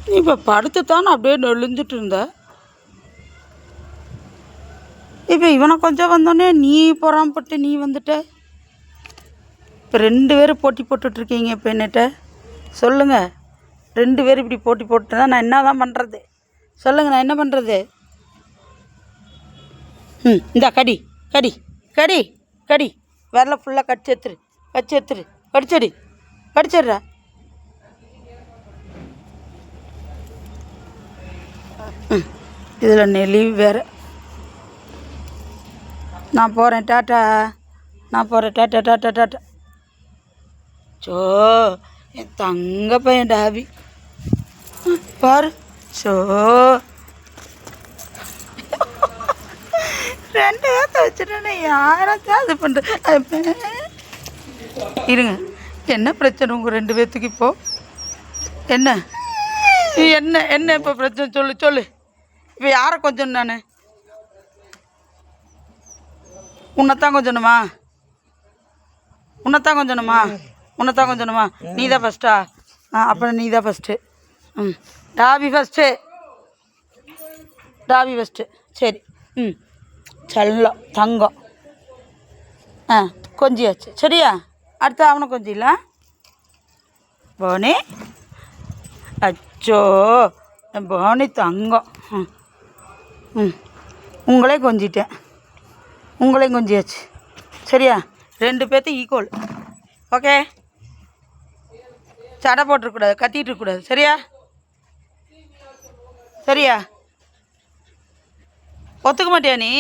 நீ இப்போ படுத்துத்தானே அப்படியே நெளிஞ்சிட்டு இருந்த. இப்போ இவனை கொஞ்சம் வந்தோடனே நீ பொறாமப்பட்டு நீ வந்துட்ட. இப்போ 2 பேரும் போட்டி போட்டுட்ருக்கீங்க. இப்போ என்னட்ட சொல்லுங்கள், 2 பேரும் இப்படி போட்டி போட்டு தான் நான் என்ன தான் பண்ணுறது? சொல்லுங்கள், நான் என்ன பண்ணுறது? இந்தா கடி கடி கடி கடி, விரல ஃபுல்லாக கடிச்சு எடுத்துரு கடிச்சடி கடிச்சிடுறா. இதில் நெளிவு வேறு. நான் போகிறேன், டாட்டா. நான் போகிறேன், டாட்டா டாட்டா டாட்டா. சோ என் தங்க பையன் டாபி பாரு. சோ 2 பேர்த்த வச்சுட்டேன்னு யாராச்சும் அது பண்ணுற. இருங்க, என்ன பிரச்சனை உங்கள் 2 பேர்த்துக்கு இப்போ? என்ன என்ன என்ன இப்போ பிரச்சனை? சொல்லு. இப்போ யாரை கொஞ்சம்? நான் உன்னைத்தான் கொஞ்சணுமா? உன்னைத்தான் கொஞ்சணுமா? நீ தான் ஃபஸ்ட்டா? அப்புறம் நீ தான் ஃபஸ்ட்டு. டாபி ஃபஸ்ட்டு. சரி. செல்லம் தங்கம். கொஞ்சியாச்சு. சரியா? அடுத்து அவனை கொஞ்சிடலாம். போனி, அச்சோ என் போனி தங்கம். உங்களே கொஞ்சிட்டேன். உங்களையும் கொஞ்சியாச்சு. சரியா? 2 பேர்த்தும் ஈக்குவல். ஓகே? சடை போட்டுருக்கூடாது, கத்திட்டு இருக்கக்கூடாது. சரியா? ஒத்துக்க மாட்டியா நீ?